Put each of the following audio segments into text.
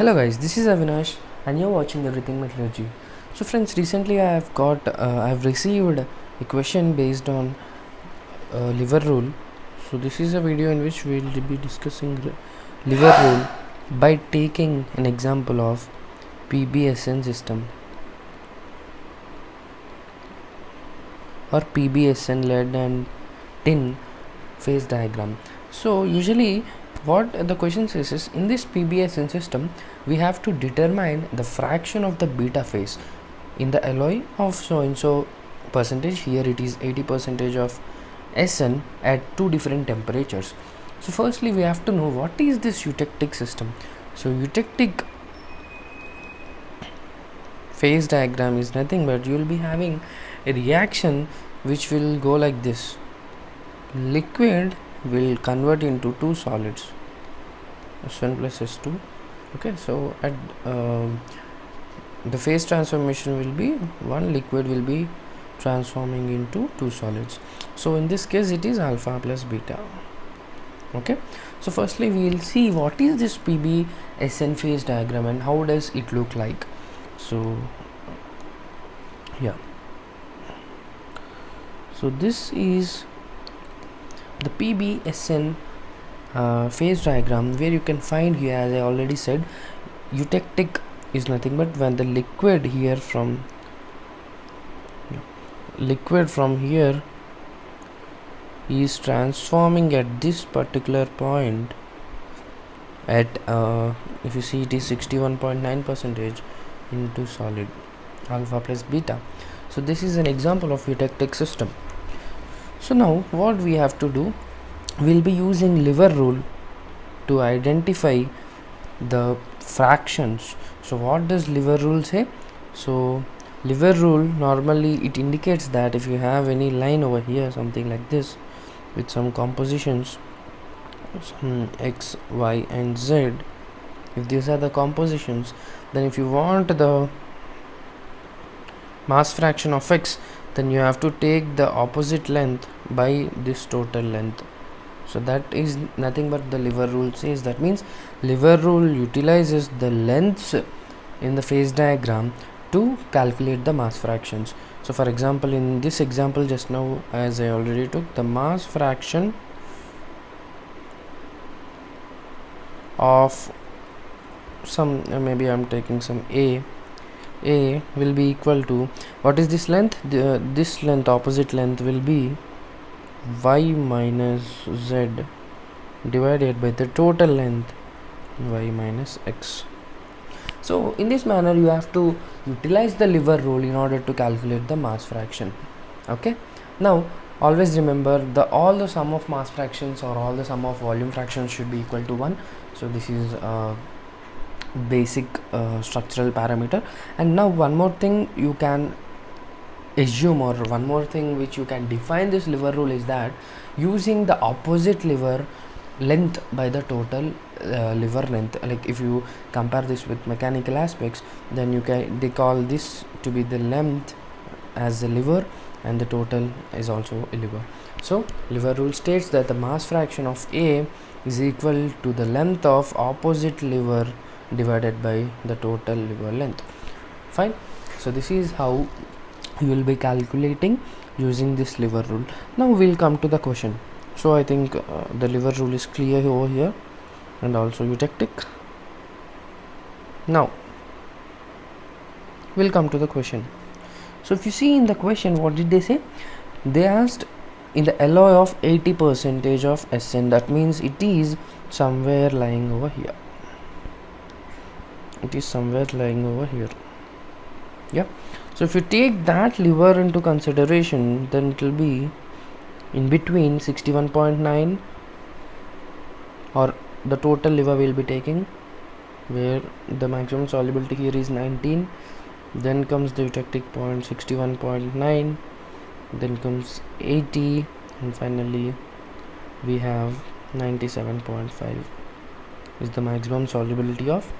Hello guys, this is Avinash and you're watching Everything Metallurgy. So friends, recently I've received a question based on liver rule. So this is a video in which we will be discussing liver rule by taking an example of PBSN system or PBSN lead and tin phase diagram. So usually what the question says is, in this PBSN system we have to determine the fraction of the beta phase in the alloy of so and so percentage. Here it is 80% of SN at two different temperatures. So firstly we have to know what is this eutectic system. So eutectic phase diagram is nothing but you will be having a reaction which will go like this. Liquid will convert into two solids, S1 plus S2. Okay, so at the phase transformation will be one liquid will be transforming into two solids. So in this case it is alpha plus beta. Okay, so firstly we will see what is this PBSN phase diagram and how does it look like. So yeah, so this is the PBSN phase diagram, where you can find here, as I already said, eutectic is nothing but when the liquid here from here is transforming at this particular point at if you see it is 61.9% into solid, alpha plus beta. So this is an example of eutectic system. So now what we have to do, we'll be using liver rule to identify the fractions. So what does liver rule say? So liver rule normally it indicates that if you have any line over here, something like this with some compositions, some X, Y and Z, if these are the compositions, then if you want the mass fraction of X, then you have to take the opposite length by this total length. So that is nothing but the liver rule says. That means liver rule utilizes the lengths in the phase diagram to calculate the mass fractions. So for example, in this example just now, as I already took, the mass fraction of some maybe I'm taking some A will be equal to, what is this length? This length, opposite length will be Y minus Z divided by the total length Y minus X. So in this manner you have to utilize the liver rule in order to calculate the mass fraction. Okay, now always remember all the sum of mass fractions or all the sum of volume fractions should be equal to 1. So this is basic structural parameter. And now one more thing you can assume, or one more thing which you can define this liver rule, is that using the opposite liver length by the total liver length. Like if you compare this with mechanical aspects, then they call this to be the length as the liver and the total is also a liver. So liver rule states that the mass fraction of A is equal to the length of opposite liver divided by the total liver length. Fine. So this is how you will be calculating using this liver rule. Now we'll come to the question. So I think the liver rule is clear over here and also eutectic. Now we'll come to the question. So if you see in the question, what did they say? They asked in the alloy of 80% of SN, that means it is somewhere lying over here. It is somewhere lying over here. Yeah. So if you take that liver into consideration, then it will be in between 61.9, or the total liver will be taking, where the maximum solubility here is 19. Then comes the eutectic point 61.9, then comes 80, and finally we have 97.5 is the maximum solubility of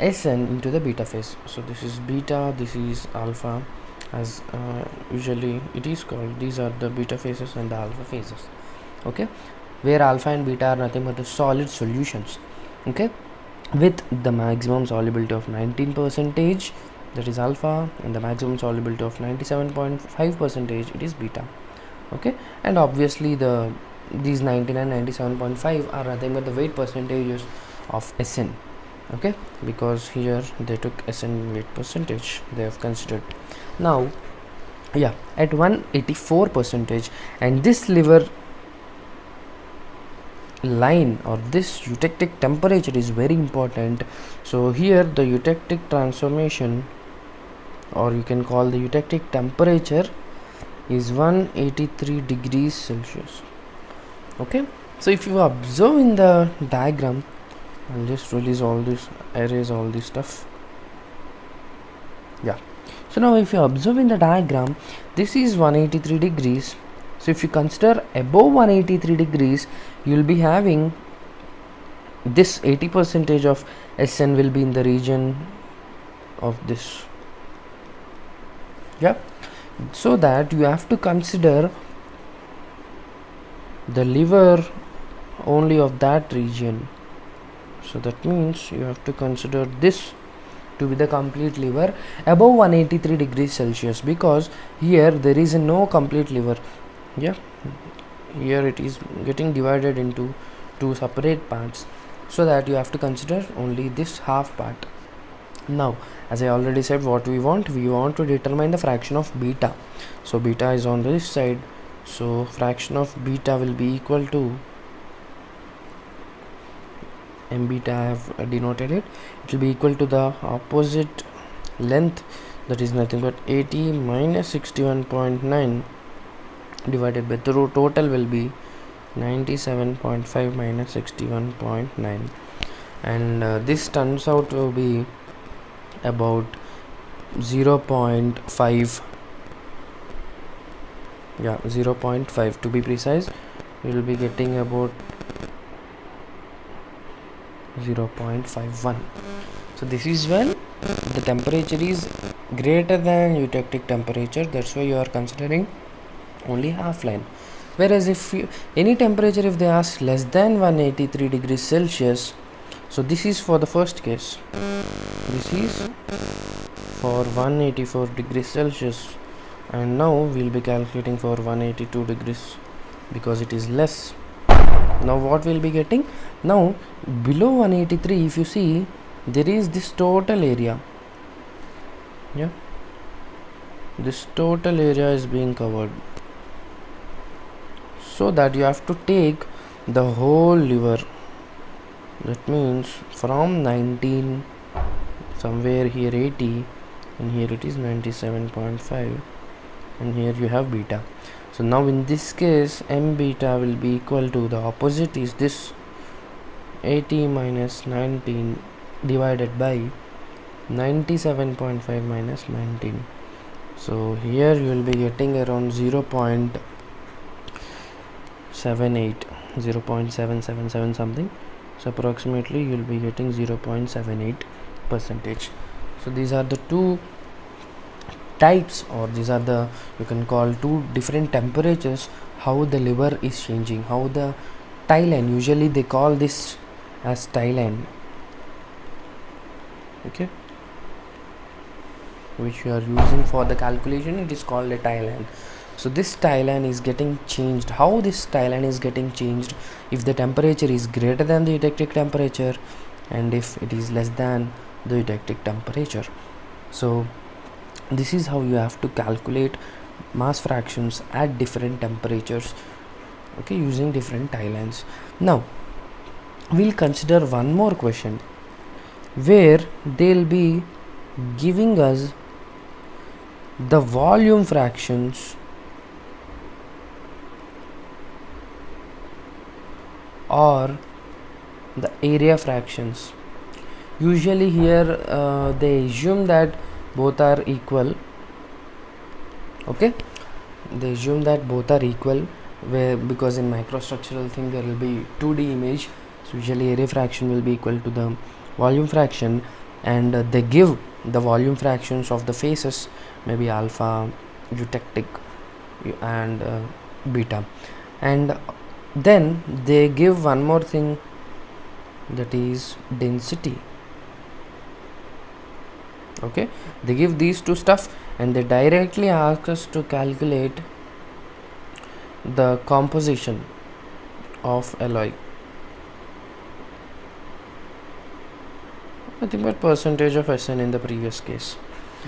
SN into the beta phase. So this is beta, this is alpha, as usually it is called. These are the beta phases and the alpha phases. Okay, where alpha and beta are nothing but the solid solutions. Okay, with the maximum solubility of 19%, that is alpha, and the maximum solubility of 97.5%, it is beta. Okay, and obviously these 99, 97.5 are nothing but the weight percentages of SN. Okay, because here they took SN weight percentage they have considered. Now yeah, at 184%, and this lever line or this eutectic temperature is very important. So here the eutectic transformation, or you can call the eutectic temperature, is 183 degrees Celsius. Okay, so if you observe in the diagram, I'll just erase all this stuff. Yeah, so now if you observe in the diagram, this is 183 degrees. So if you consider above 183 degrees, you will be having this 80% of SN will be in the region of this. Yeah, so that you have to consider the lever only of that region. So that means you have to consider this to be the complete lever above 183 degrees Celsius, because here there is no complete lever. Yeah, here it is getting divided into two separate parts, so that you have to consider only this half part. Now as I already said, what we want to determine the fraction of beta. So beta is on this side, so fraction of beta will be equal to m beta. I have denoted it. It will be equal to the opposite length, that is nothing but 80 minus 61.9 divided by the total will be 97.5 minus 61.9, and this turns out to be about 0.5. yeah, 0.5 to be precise. We will be getting about 0.51. so this is when the temperature is greater than eutectic temperature, that's why you are considering only half line. Whereas if any temperature, if they ask less than 183 degrees Celsius, so this is for the first case, this is for 184 degrees Celsius, and now we'll be calculating for 182 degrees because it is less. Now what we'll be getting, now below 183, if you see, there is this total area. Yeah, this total area is being covered, so that you have to take the whole lever. That means from 19, somewhere here 80, and here it is 97.5, and here you have beta. So now in this case, m beta will be equal to, the opposite is this 80 minus 19 divided by 97.5 minus 19. So here you will be getting around 0.78, 0.777 something. So approximately you will be getting 0.78%. So these are the two types, or these are the, you can call, two different temperatures, how the lever is changing, how the tie line, usually they call this as tie line, okay, which you are using for the calculation, it is called a tie line. So this tie line is getting changed. How this tie line is getting changed? If the temperature is greater than the eutectic temperature, and if it is less than the eutectic temperature. So this is how you have to calculate mass fractions at different temperatures, okay, using different tie lines. Now we'll consider one more question where they'll be giving us the volume fractions or the area fractions. Usually here they assume that both are equal, okay, they assume that both are equal, where, because in microstructural thing there will be 2D image, so usually area fraction will be equal to the volume fraction, and they give the volume fractions of the phases, maybe alpha, eutectic, and beta, and then they give one more thing, that is density. Okay, they give these two stuff and they directly ask us to calculate the composition of alloy. I think what percentage of SN in the previous case.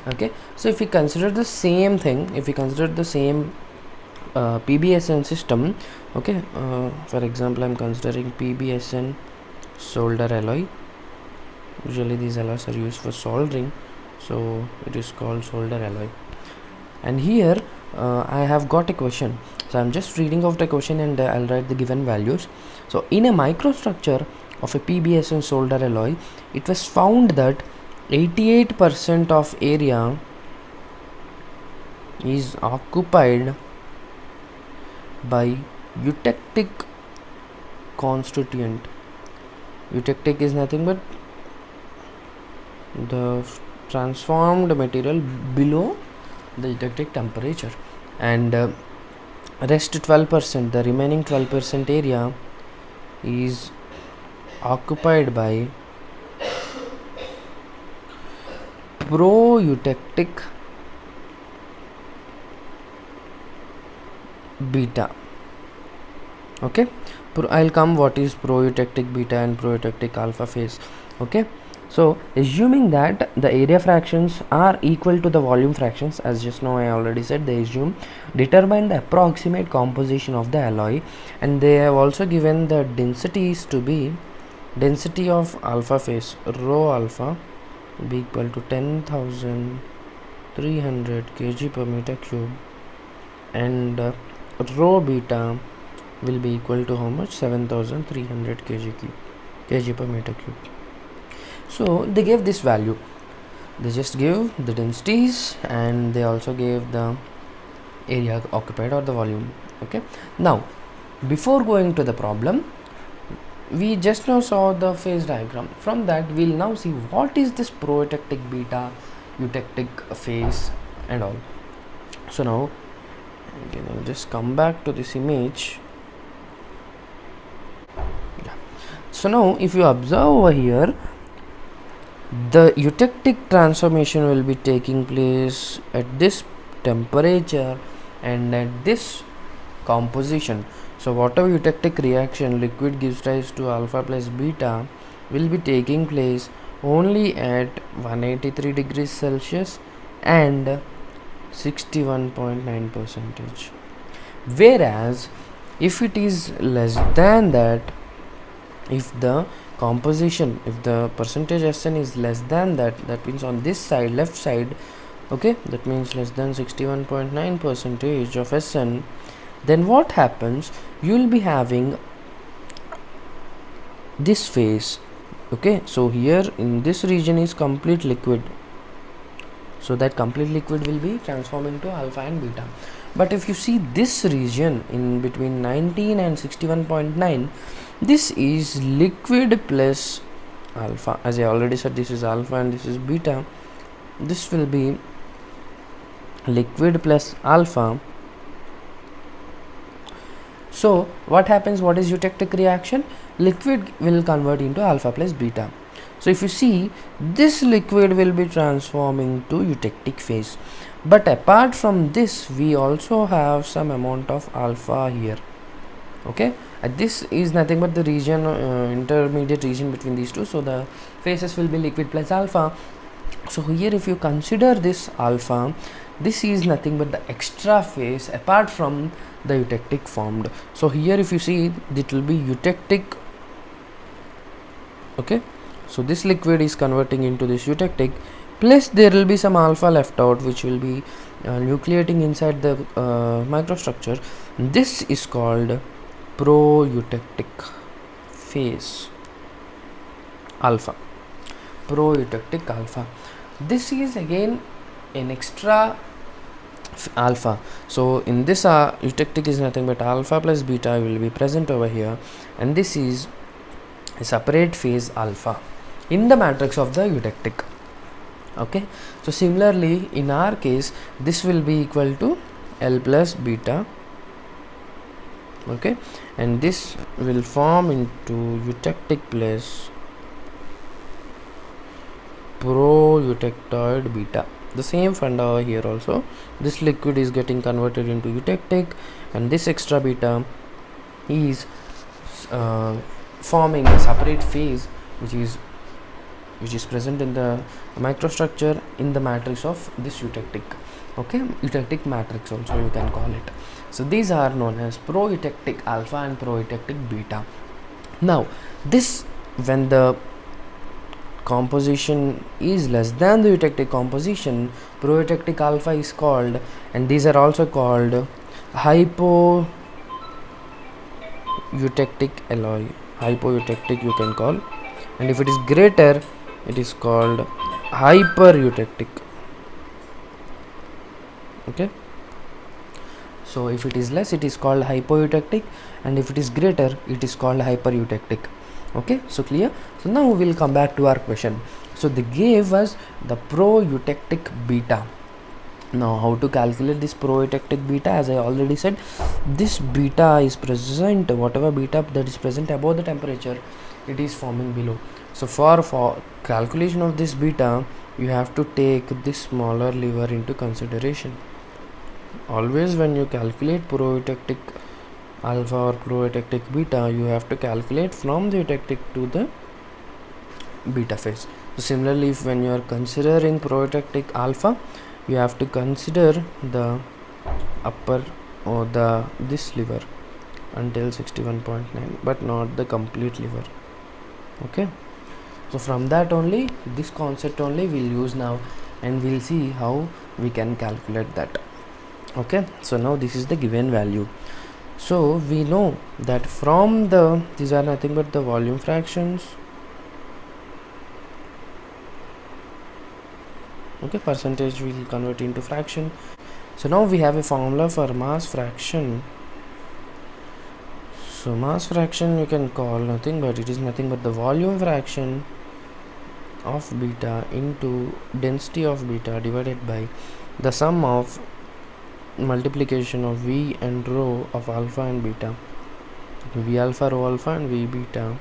Okay, so if we consider the same thing, if we consider the same PBSN system, okay, for example, I'm considering PBSN solder alloy. Usually these alloys are used for soldering, so it is called solder alloy. And here I have got a question, so I'm just reading out the question and I'll write the given values. So in a microstructure of a PBSN solder alloy, it was found that 88% of area is occupied by eutectic constituent. Eutectic is nothing but the transformed material below the eutectic temperature, and rest 12%, the remaining 12% area is occupied by pro-eutectic beta. Okay, I'll come what is pro-eutectic beta and pro-eutectic alpha phase. Okay, so assuming that the area fractions are equal to the volume fractions, as just now I already said, they assume, determine the approximate composition of the alloy, and they have also given the densities to be density of alpha phase rho alpha be equal to 10,300 kg per meter cube, and rho beta will be equal to how much? 7,300 kg per meter cube. So they gave this value, they just give the densities and they also gave the area occupied or the volume. Okay, now before going to the problem, we just now saw the phase diagram. From that we'll now see what is this pro-eutectic beta, eutectic phase and all. So now again I'll just come back to this image. Yeah. So now if you observe over here, the eutectic transformation will be taking place at this temperature and at this composition. So whatever eutectic reaction liquid gives rise to alpha plus beta will be taking place only at 183 degrees Celsius and 61.9 percentage. Whereas if it is less than that, if the composition, if the percentage SN is less than that, that means on this side, left side, okay, that means less than 61.9 percentage of SN, then what happens? You will be having this phase. Okay, so here in this region is complete liquid, so that complete liquid will be transformed into alpha and beta. But if you see this region in between 19 and 61.9, this is liquid plus alpha. As I already said, this is alpha and this is beta. This will be liquid plus alpha. So what happens? What is eutectic reaction? Liquid will convert into alpha plus beta. So if you see, this liquid will be transforming to eutectic phase. But apart from this, we also have some amount of alpha here. Okay, this is nothing but the region, intermediate region between these two. So the phases will be liquid plus alpha. So here if you consider this alpha, this is nothing but the extra phase apart from the eutectic formed. So here if you see, it will be eutectic. Okay, so this liquid is converting into this eutectic, plus there will be some alpha left out which will be nucleating inside the microstructure. This is called pro-eutectic phase alpha, pro-eutectic alpha. This is again an extra alpha. So in this eutectic is nothing but alpha plus beta will be present over here, and this is a separate phase alpha in the matrix of the eutectic. Okay, so similarly in our case, this will be equal to L plus beta Okay, and this will form into eutectic place pro-eutectoid beta. The same funda over here also. This liquid is getting converted into eutectic, and this extra beta is forming a separate phase which is present in the microstructure in the matrix of this eutectic. Okay, eutectic matrix also you can call it. So these are known as pro-eutectic alpha and pro-eutectic beta. Now this, when the composition is less than the eutectic composition, pro-eutectic alpha is called, and these are also called hypo-eutectic alloy. Hypo-eutectic you can call, and if it is greater, it is called hyper-eutectic. Okay, so if it is less, it is called hypo-eutectic, and if it is greater, it is called hyper-eutectic. Okay, so clear. So now we will come back to our question. So they gave us the pro-eutectic beta. Now how to calculate this pro-eutectic beta? As I already said, this beta is present, whatever beta that is present above the temperature, it is forming below. So for calculation of this beta, you have to take this smaller lever into consideration. Always when you calculate pro-eutectic alpha or pro-eutectic beta, you have to calculate from the eutectic to the beta phase. So similarly, if when you are considering pro-eutectic alpha, you have to consider the upper or this lever until 61.9, but not the complete lever. Okay, so from that only, this concept only we'll use now, and we'll see how we can calculate that. Okay, so now this is the given value. So we know that from these are nothing but the volume fractions. Okay, percentage will convert into fraction. So now we have a formula for mass fraction. So mass fraction you can call nothing but it is nothing but the volume fraction of beta into density of beta divided by the sum of multiplication of V and rho of alpha and beta. V alpha rho alpha and V beta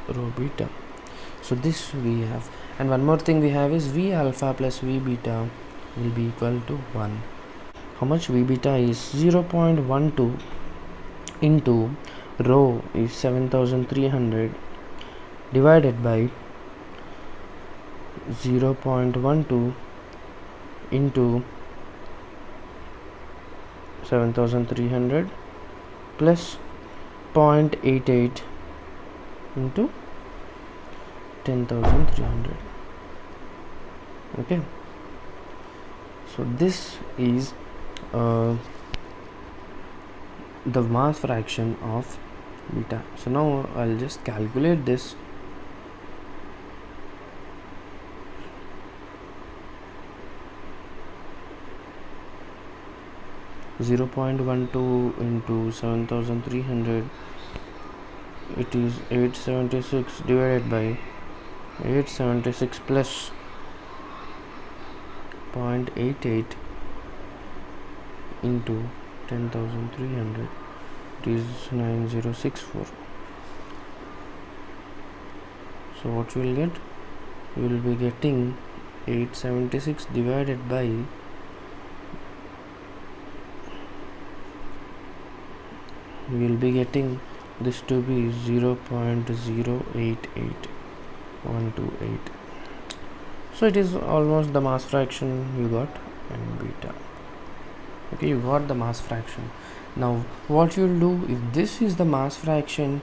rho beta. So this we have, and one more thing we have is V alpha plus V beta will be equal to 1. How much? V beta is 0.12 into rho is 7300 divided by 0.12 into 7300 plus 0.88 into 10,300. Okay, so this is the mass fraction of beta. So now I'll just calculate this. .12 into 7300, it is 876 divided by 876 plus 0.88 into 10,300, it is 9064. So what you will get? You will be getting 876 divided by we will be getting this to be 0.088128. So it is almost the mass fraction you got and beta. Okay, you got the mass fraction. Now what you will do, if this is the mass fraction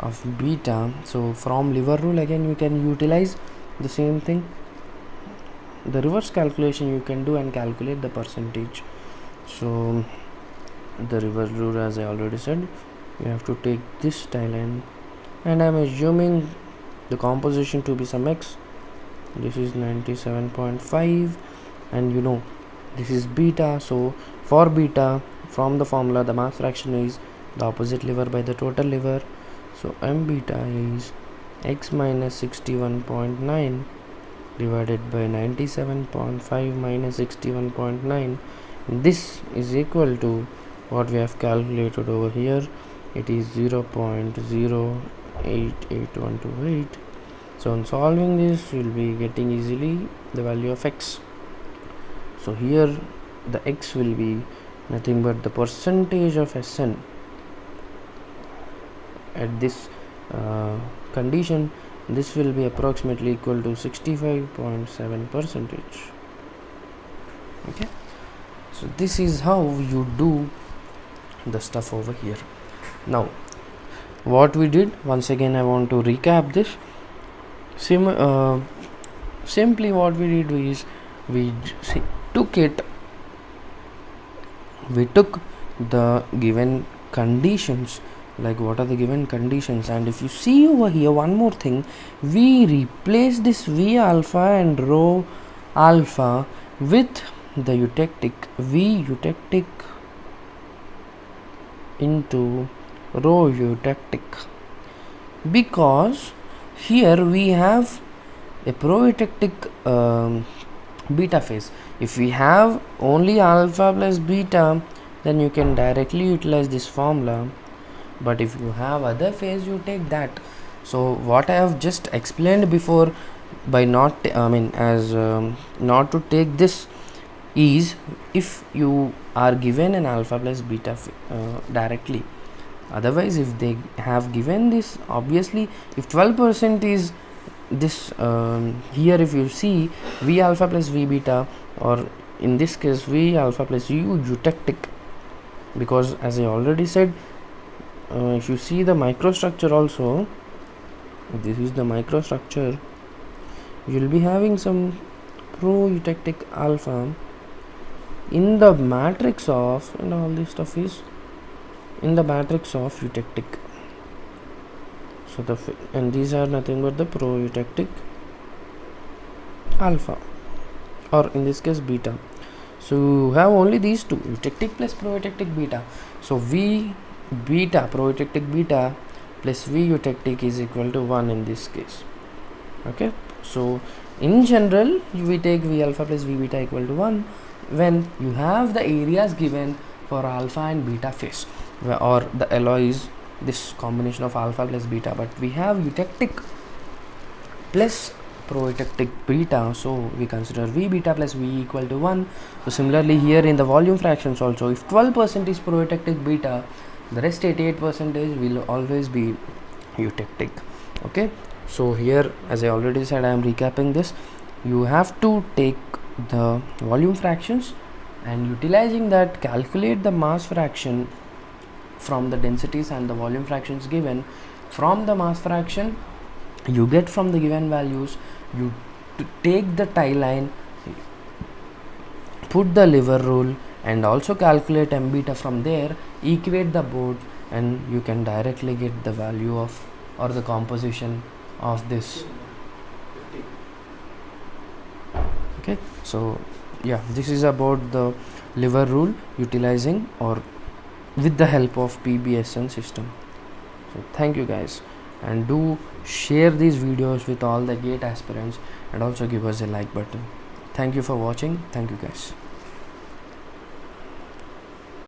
of beta, so from lever rule again you can utilize the same thing, the reverse calculation you can do and calculate the percentage. So the reverse rule, as I already said, you have to take this tie line, and I am assuming the composition to be some x. This is 97.5, and you know this is beta. So for beta, from the formula, the mass fraction is the opposite lever by the total lever. So m beta is x minus 61.9 divided by 97.5 minus 61.9. This is equal to what we have calculated over here, it is 0.088128. so on solving this you will be getting easily the value of x. So here the x will be nothing but the percentage of Sn at this condition. This will be approximately equal to 65.7%. Okay, so this is how you do the stuff over here. Now what we did, once again I want to recap this. Simply what we did is we took the given conditions, like what are the given conditions, and if you see over here one more thing, we replace this V alpha and rho alpha with the eutectic, V eutectic into rho eutectic, because here we have a pro-eutectic beta phase. If we have only alpha plus beta, then you can directly utilize this formula, but if you have other phase, you take that. So what I have just explained before by not not to take this is, if you are given an alpha plus beta directly. Otherwise, if they have given this, obviously if 12% is this, here if you see V alpha plus V beta, or in this case V alpha plus U eutectic, because as I already said, if you see the microstructure also, this is the microstructure, you will be having some pro eutectic alpha in the matrix of, and all this stuff is in the matrix of eutectic. So and these are nothing but the pro eutectic alpha, or in this case beta. So you have only these two, eutectic plus pro eutectic beta. So V beta, pro eutectic beta plus V eutectic is equal to 1 in this case. Okay, so in general we take V alpha plus V beta equal to 1 when you have the areas given for alpha and beta phase, or the alloy is this combination of alpha plus beta, but we have eutectic plus pro eutectic beta, so we consider V beta plus V equal to 1. So similarly here in the volume fractions also, if 12% is pro eutectic beta, the rest 88% will always be eutectic. Okay, so here as I already said, I am recapping this. You have to take the volume fractions and utilizing that calculate the mass fraction from the densities and the volume fractions given. From the mass fraction you get from the given values, you take the tie line, put the lever rule, and also calculate m beta from there, equate the both, and you can directly get the value of, or the composition of this. Okay, so yeah, this is about the lever rule utilizing or with the help of PBSN system. So thank you guys, and do share these videos with all the GATE aspirants, and also give us a like button. Thank you for watching. Thank you guys.